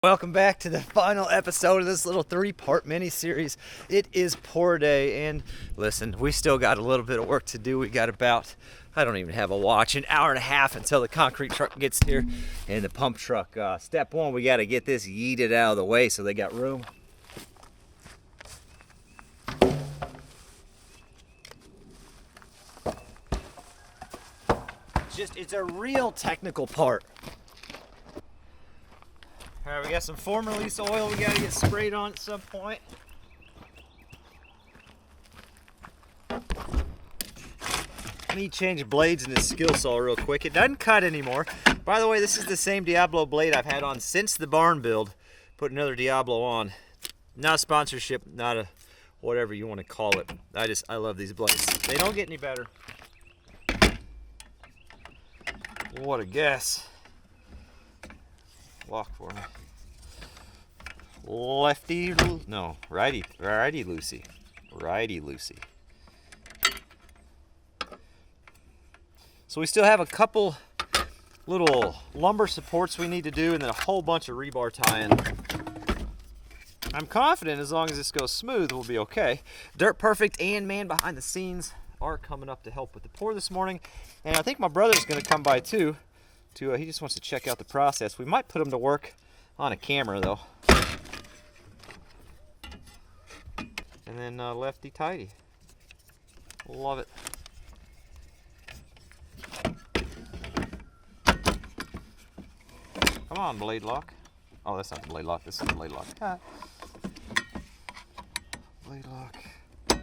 Welcome back to the final episode of this little 3-part mini-series. It is pour day, and listen, we still got a little bit of work to do. We got about, I don't even have a watch, an hour and a half until the concrete truck gets here and the pump truck. Step one, we got to get this yeeted out of the way so they got room. It's a real technical part. All right, we got some form release oil we got to get sprayed on at some point. I need to change blades in this skill saw real quick. It doesn't cut anymore. By the way, this is the same Diablo blade I've had on since the barn build. Put another Diablo on. Not a sponsorship, not a whatever you want to call it. I love these blades. They don't get any better. What a guess. Walk for me. Righty Lucy. So we still have a couple little lumber supports we need to do, and then a whole bunch of rebar tie-in. I'm confident as long as this goes smooth, we'll be okay. Dirt Perfect and Man Behind the Scenes are coming up to help with the pour this morning, and I think my brother's going to come by too. He just wants to check out the process. We might put him to work on a camera though. And then lefty tighty. Love it. Come on, blade lock. Oh, that's not the blade lock. This is the blade lock. Blade lock. There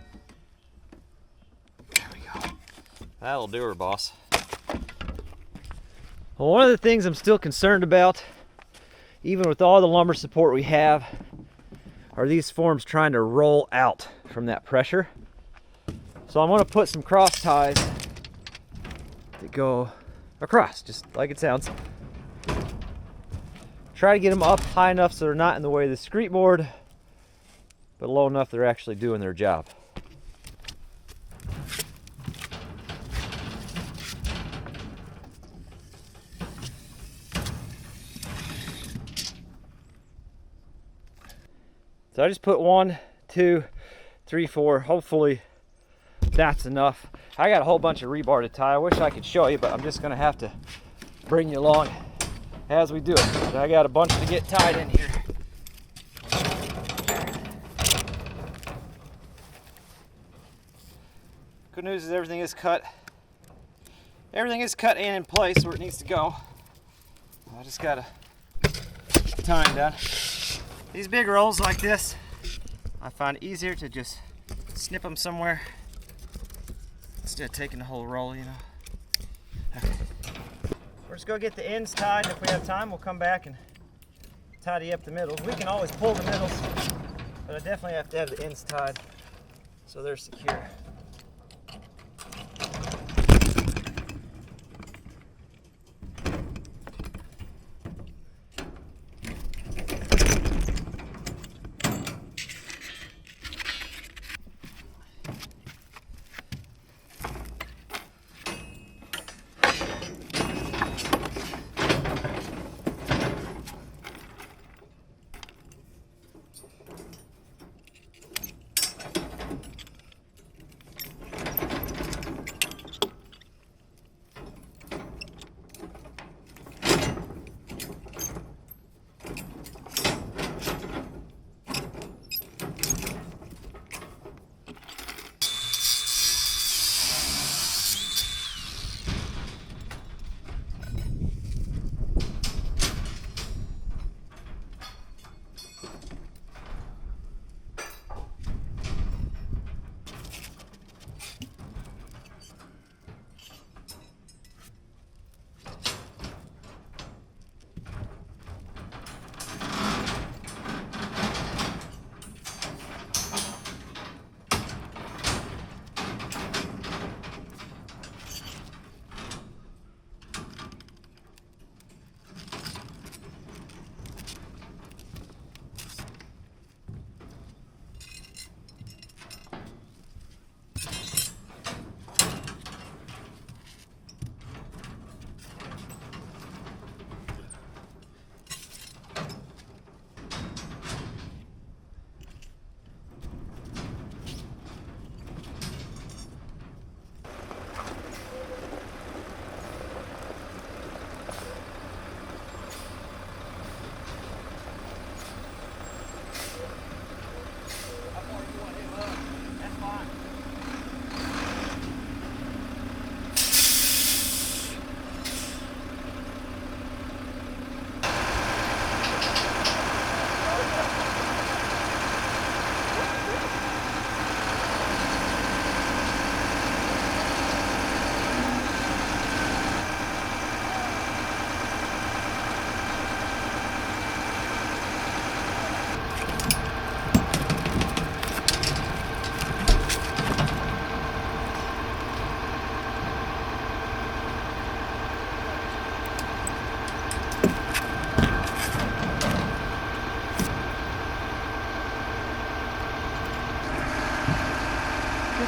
we go. That'll do her, boss. Well, one of the things I'm still concerned about, even with all the lumber support we have, are these forms trying to roll out from that pressure. So I'm going to put some cross ties that go across, just like it sounds. Try to get them up high enough so they're not in the way of the screed board, but low enough they're actually doing their job. So I just put 1, 2, 3, 4. Hopefully that's enough. I got a whole bunch of rebar to tie. I wish I could show you, but I'm just gonna have to bring you along as we do it. So I got a bunch to get tied in here. Good news is everything is cut. Everything is cut and in place where it needs to go. I just gotta tie them down. These big rolls like this, I find it easier to just snip them somewhere instead of taking the whole roll, you know. Okay. We're just gonna get the ends tied, and if we have time, we'll come back and tidy up the middles. We can always pull the middles, but I definitely have to have the ends tied so they're secure.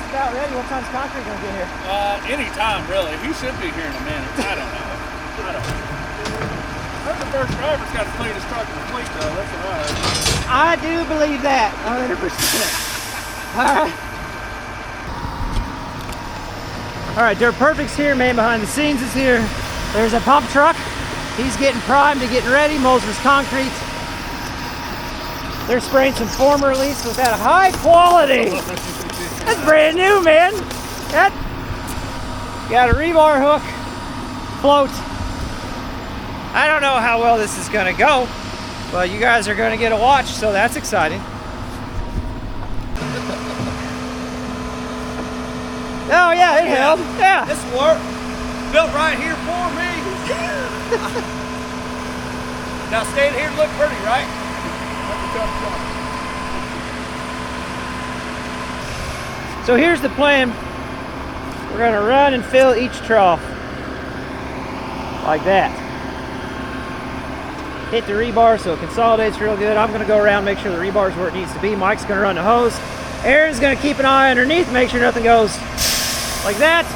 about ready. What time's concrete gonna get here? Anytime, really. He should be here in a minute. I don't know. Heard the first driver's got to clean his truck complete, though. That's what I heard. I do believe that, 100%. All right. All right, Dirt Perfect's here. Man behind the scenes is here. There's a pump truck. He's getting primed and getting ready. Moser's Concrete. They're spraying some form release with that high quality. That's brand new, man. That got a rebar hook, float. I don't know how well this is gonna go, but you guys are gonna get a watch, so that's exciting. Oh yeah, it held. Yeah. This work built right here for me. Now staying here look pretty, right? So here's the plan. We're gonna run and fill each trough like that. Hit the rebar so it consolidates real good. I'm gonna go around, make sure the rebar's where it needs to be. Mike's gonna run the hose. Aaron's gonna keep an eye underneath, make sure nothing goes like that.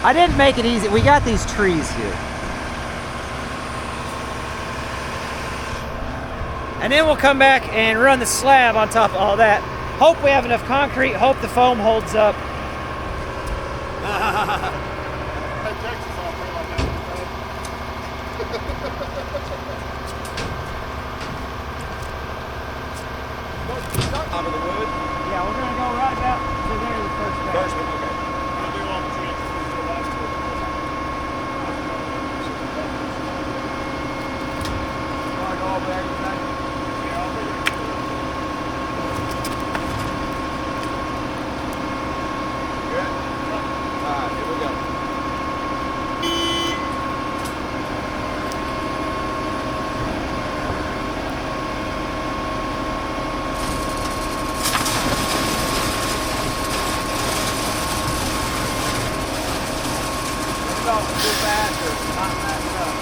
I didn't make it easy. We got these trees here. And then we'll come back and run the slab on top of all that. Hope we have enough concrete. Hope the foam holds up. Top of the wood? Yeah, we're going to go right about to there the first batch. First one, okay. I'll do all the trees. All back in the yeah, I'll be good. All right, here we go. Too fast or not fast enough.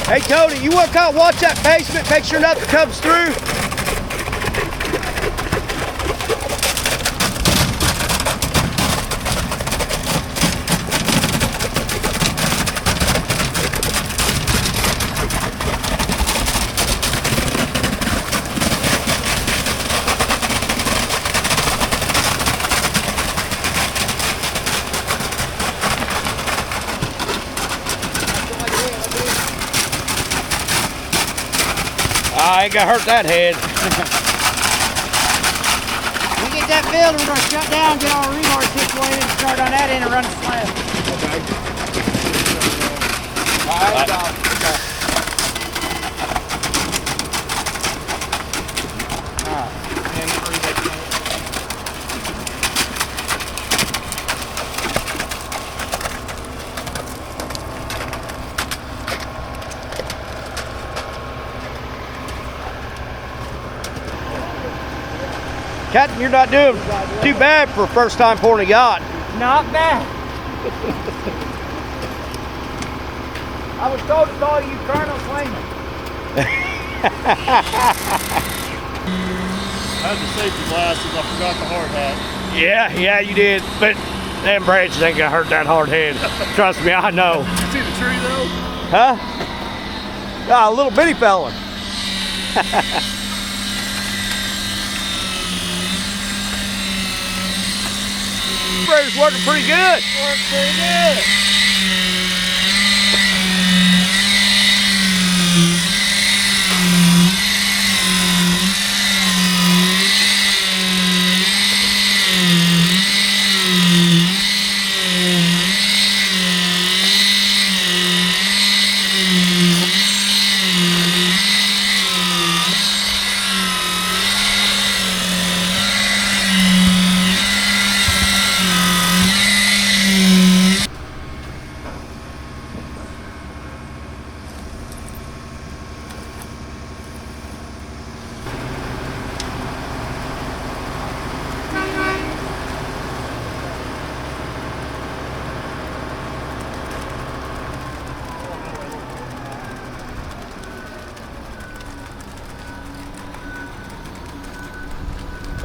Hey Tony, you want to come watch that basement, make sure nothing comes through? I ain't gonna hurt that head. get that build, we're going to shut down, get all the rebar situated, and start on that end and run the slab. Okay. All right. Okay. Captain, you're not doing too bad for a first time pouring a yacht. Not bad. I was told to call you Colonel Kleeman. I had the safety glasses. I forgot the hard hat. Yeah, you did. But them branches ain't gonna hurt that hard head. Trust me, I know. You see the tree though? Huh? Ah, a little bitty fella. Sprayer's working pretty good. Works pretty good.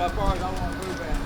As far as I want to move at.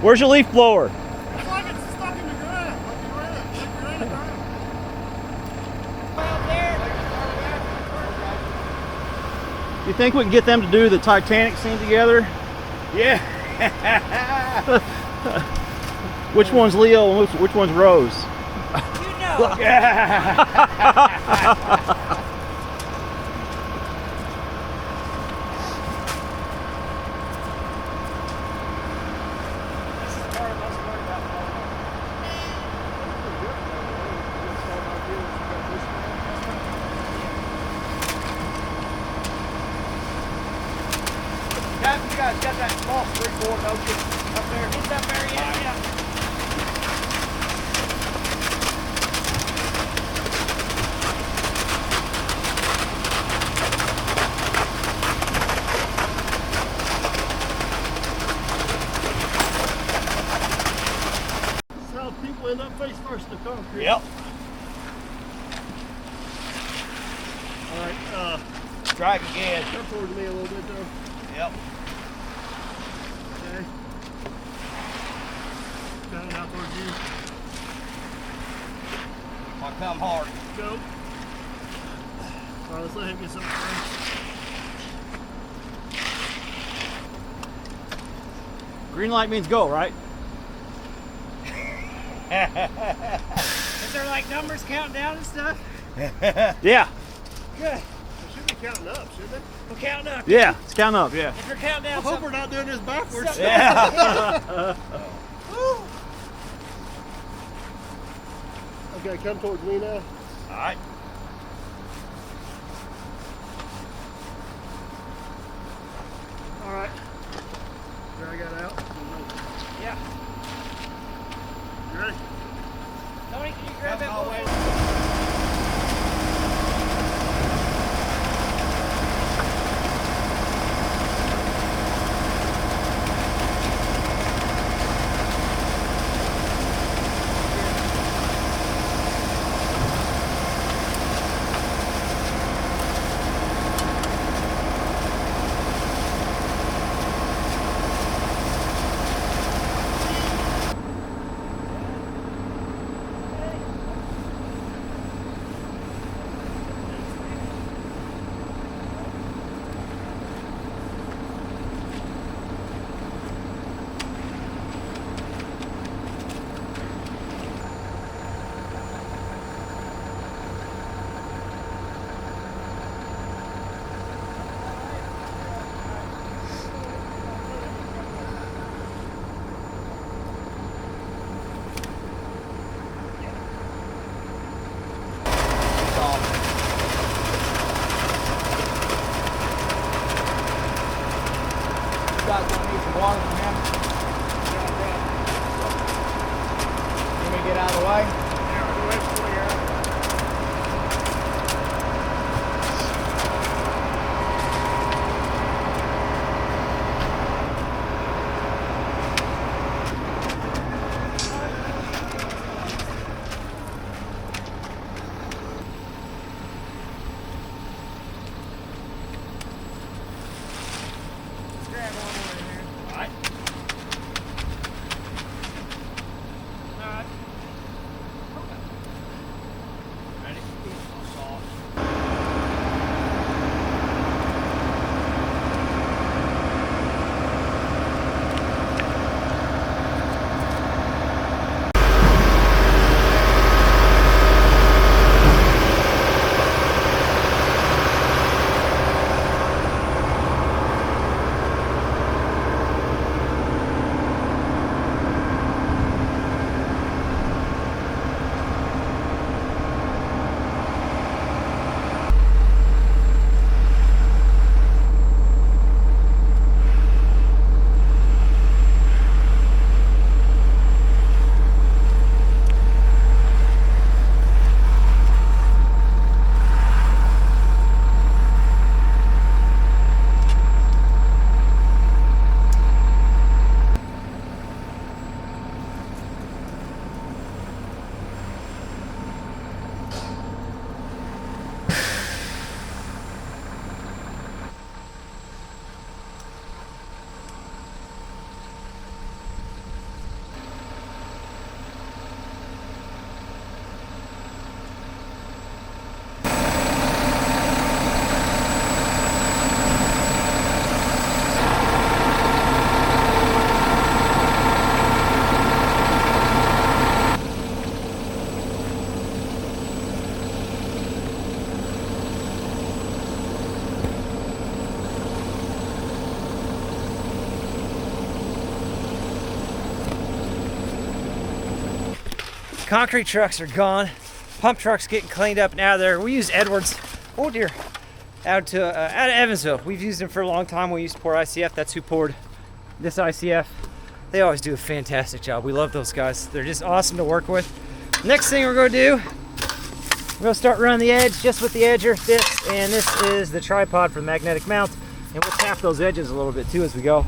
Where's your leaf blower? It's like it's stuck in the ground. Like you ran it around. You think we can get them to do the Titanic scene together? Yeah. Which one's Leo and which one's Rose? You know. Guys, you guys got that small springboard ocean up there? It's up there, yeah. That's how people end up face first in the concrete. Yep. All right, Strike again. come towards me a little bit though. Yep. Okay. Coming out towards you. I come hard. Go. All right, let's let him get something first. Green light means go, right? Is there like numbers counting down and stuff? Yeah. Good. They should be counting up, shouldn't they? We're counting up. Yeah. It's counting up. Yeah. If you're counting I down, hope we're not doing this backwards. something- Yeah. Okay, come towards me now. All right. All right. Drag that out. Yeah. You ready? Tony, can you grab that? Come ball? always. Guys gonna need some water from him. Let me get out of the way. Grab one more in here. All right. All right. Concrete trucks are gone. Pump trucks getting cleaned up and out of there. We use Edwards. Oh dear. Out of Evansville. We've used them for a long time. We used to pour ICF. That's who poured this ICF. They always do a fantastic job. We love those guys. They're just awesome to work with. Next thing we're going to do, we're going to start running the edge just with the edger. This is the tripod for the magnetic mount. And we'll tap those edges a little bit too as we go.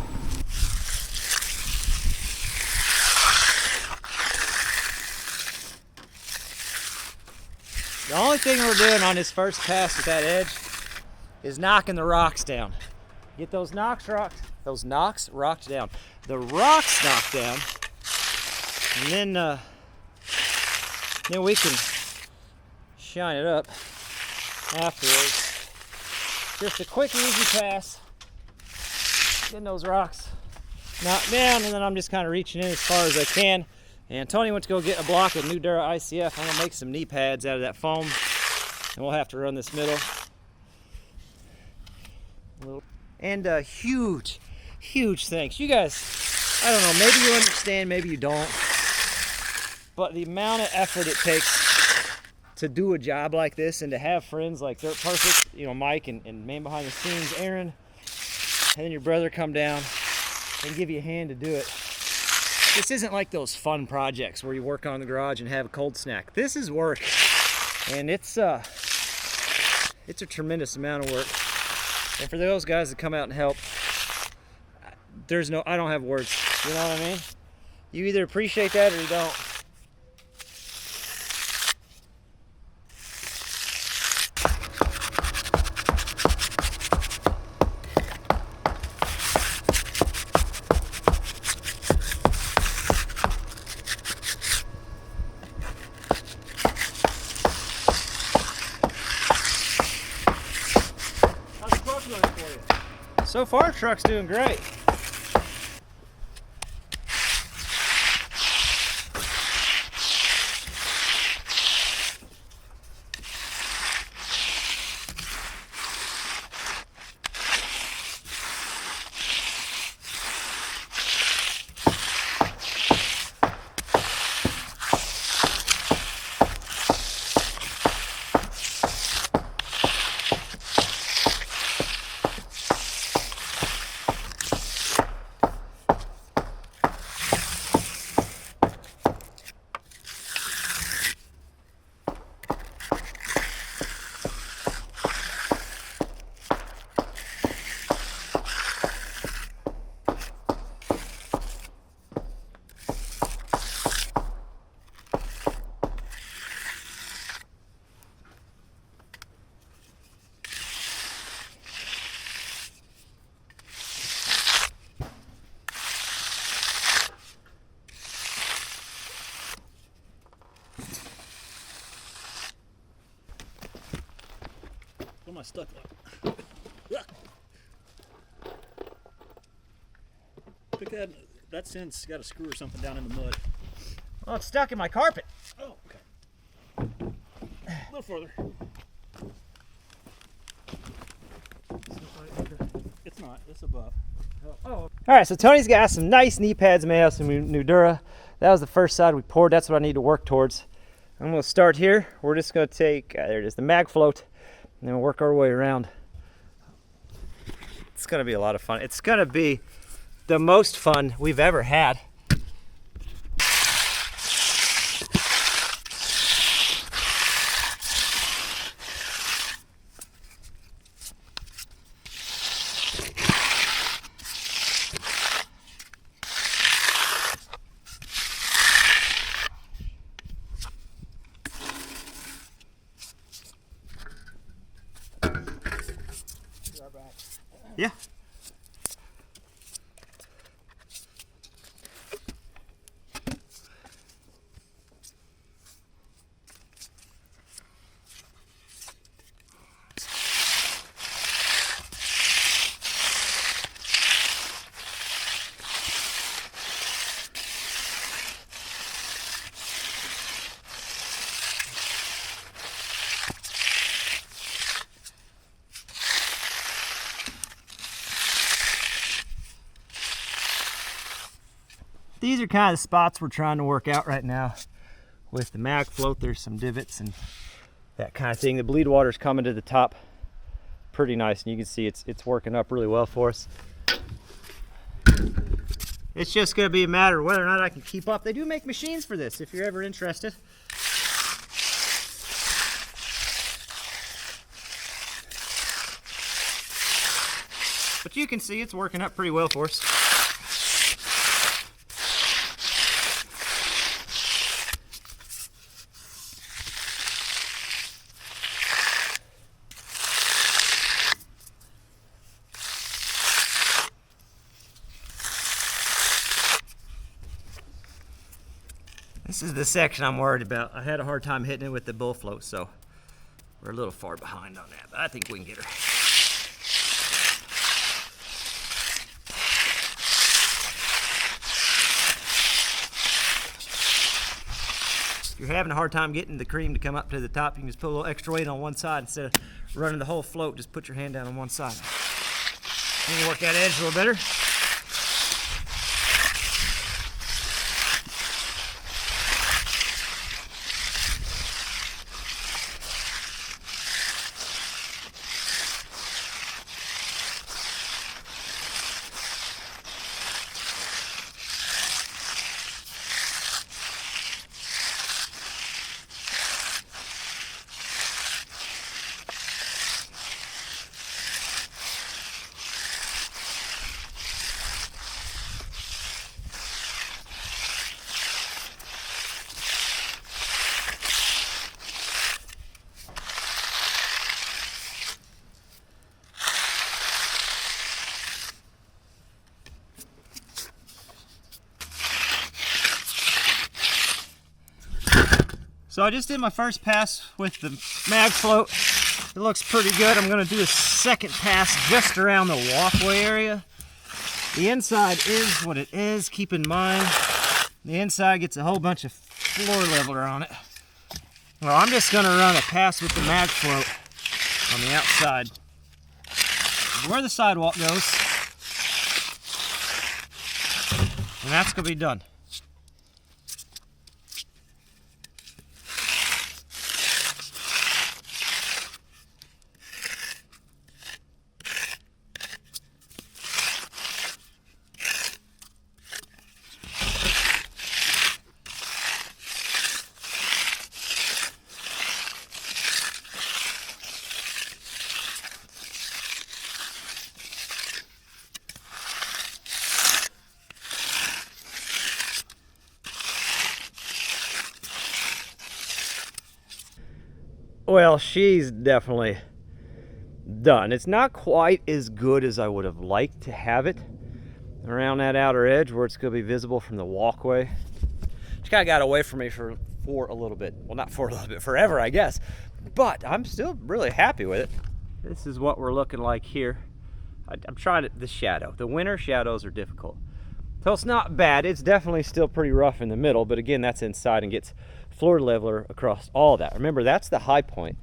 The only thing we're doing on this first pass with that edge is knocking the rocks down. Get those knocks rocked down. The rocks knocked down, and then we can shine it up afterwards. Just a quick, easy pass. Getting those rocks knocked down, and then I'm just kind of reaching in as far as I can. And Tony went to go get a block of New Dura ICF. I'm gonna make some knee pads out of that foam, and we'll have to run this middle. And huge thanks. You guys, I don't know, maybe you understand, maybe you don't, but the amount of effort it takes to do a job like this and to have friends like Dirt Perfect, you know, Mike and man behind the scenes, Aaron, and then your brother come down and give you a hand to do it. This isn't like those fun projects where you work on the garage and have a cold snack. This is work, and it's a tremendous amount of work. And for those guys that come out and help, I don't have words. You know what I mean? You either appreciate that or you don't. So far, truck's doing great. What am I stuck like? Pick that send's got a screw or something down in the mud. Well, it's stuck in my carpet. Oh, okay. A little further. It's not. It's above. Oh. All right, so Tony's got some nice knee pads made out of some New Dura. That was the first side we poured. That's what I need to work towards. I'm going to start here. We're just going to take, there it is, the mag float, and then we'll work our way around. It's going to be a lot of fun. It's going to be the most fun we've ever had. Yeah. These are kind of the spots we're trying to work out right now. with the mag float, there's some divots and that kind of thing. The bleed water's coming to the top pretty nice, and you can see it's working up really well for us. It's just going to be a matter of whether or not I can keep up. They do make machines for this if you're ever interested. But you can see it's working up pretty well for us. This is the section I'm worried about. I had a hard time hitting it with the bull float, so we're a little far behind on that, but I think we can get her. If you're having a hard time getting the cream to come up to the top, you can just put a little extra weight on one side instead of running the whole float. Just put your hand down on one side. And you work that edge a little better. So I just did my first pass with the mag float. It looks pretty good. I'm going to do a second pass just around the walkway area. The inside is what it is. Keep in mind, the inside gets a whole bunch of floor leveler on it. Well, I'm just going to run a pass with the mag float on the outside, where the sidewalk goes, and that's going to be done. Well, she's definitely done. It's not quite as good as I would have liked to have it around that outer edge where it's going to be visible from the walkway. She kind of got away from me for a little bit. Well, not for a little bit, forever, I guess. But I'm still really happy with it. This is what we're looking like here. I'm trying the shadow. The winter shadows are difficult. So it's not bad. It's definitely still pretty rough in the middle, but again, that's inside and gets floor leveler across all that. Remember, that's the high point,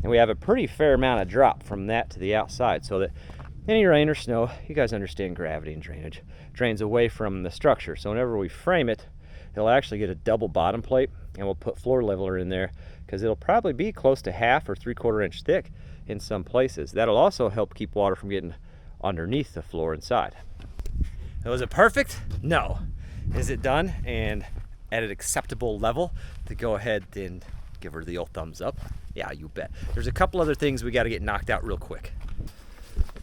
and we have a pretty fair amount of drop from that to the outside, so that any rain or snow, you guys understand gravity and drainage, drains away from the structure. So whenever we frame it, it'll actually get a double bottom plate, and we'll put floor leveler in there because it'll probably be close to 1/2 or 3/4 inch thick in some places. That'll also help keep water from getting underneath the floor inside. Was it perfect? No. Is it done and at an acceptable level to go ahead and give her the old thumbs up? Yeah, you bet. There's a couple other things we got to get knocked out real quick.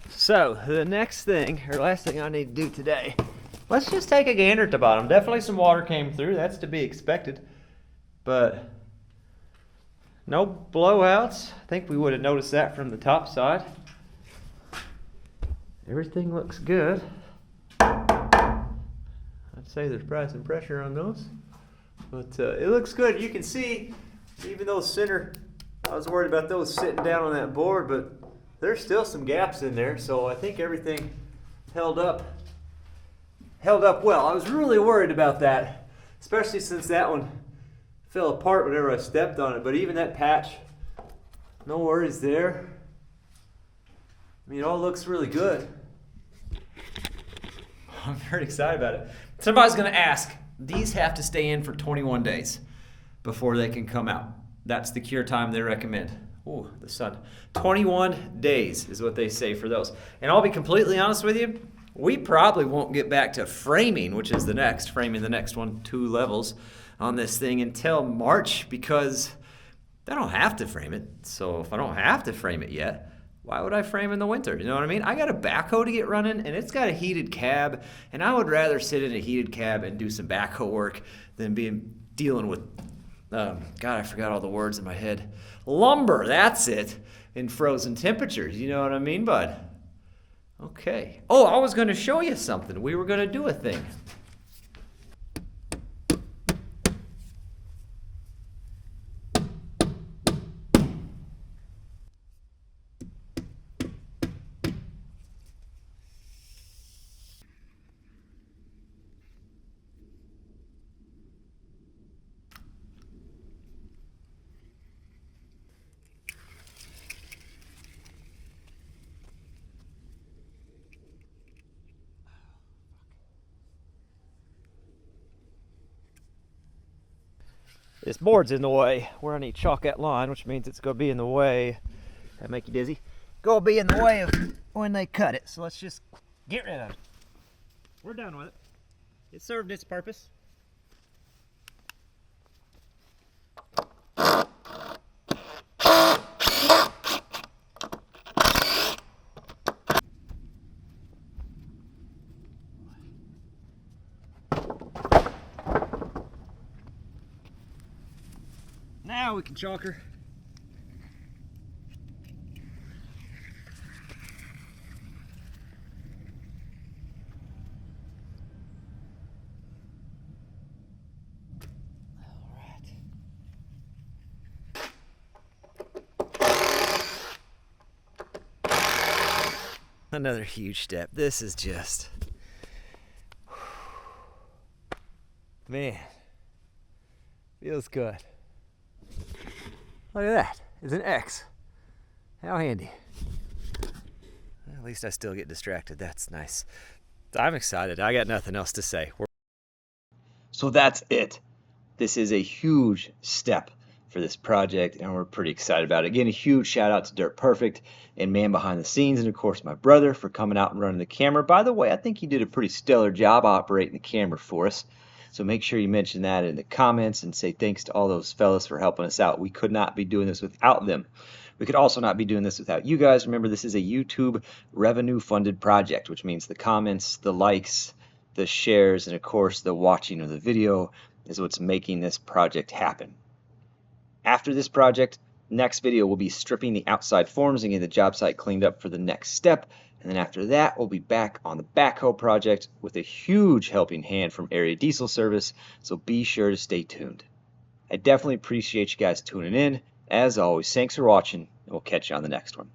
So the next thing, or last thing I need to do today, let's just take a gander at the bottom. Definitely some water came through. That's to be expected, but no blowouts. I think we would have noticed that from the top side. Everything looks good. I'd say there's probably some pressure on those, but it looks good. You can see, even those center, I was worried about those sitting down on that board, but there's still some gaps in there, so I think everything held up well. I was really worried about that, especially since that one fell apart whenever I stepped on it, but even that patch, no worries there. I mean, it all looks really good. I'm very excited about it. Somebody's going to ask, these have to stay in for 21 days. before they can come out. That's the cure time they recommend. Ooh, the sun. 21 days is what they say for those. And I'll be completely honest with you, we probably won't get back to framing, which is framing the next one, 2 levels on this thing until March, because I don't have to frame it. So if I don't have to frame it yet, why would I frame in the winter? You know what I mean? I got a backhoe to get running, and it's got a heated cab, and I would rather sit in a heated cab and do some backhoe work than dealing with, God, I forgot all the words in my head. Lumber, that's it, in frozen temperatures. You know what I mean, bud? Okay. Oh, I was going to show you something. We were going to do a thing. This board's in the way where I need to chalk that line, which means it's going to be in the way. That make you dizzy? Going to be in the way of when they cut it. So let's just get rid of it. We're done with it. It served its purpose. Now we can chalk her. Another huge step. This is just, man, feels good. Look at that. It's an X. How handy. At least I still get distracted. That's nice. I'm excited. I got nothing else to say. So that's it. This is a huge step for this project, and we're pretty excited about it. Again, a huge shout out to Dirt Perfect and man behind the scenes, and of course my brother for coming out and running the camera. By the way, I think he did a pretty stellar job operating the camera for us. So make sure you mention that in the comments and say thanks to all those fellas for helping us out. We could not be doing this without them. We could also not be doing this without you guys. Remember, this is a YouTube revenue funded project, which means the comments, the likes, the shares, and of course the watching of the video is what's making this project happen. After this project, next video will be stripping the outside forms and getting the job site cleaned up for the next step. And then after that, we'll be back on the backhoe project with a huge helping hand from Area Diesel Service, so be sure to stay tuned. I definitely appreciate you guys tuning in. As always, thanks for watching, and we'll catch you on the next one.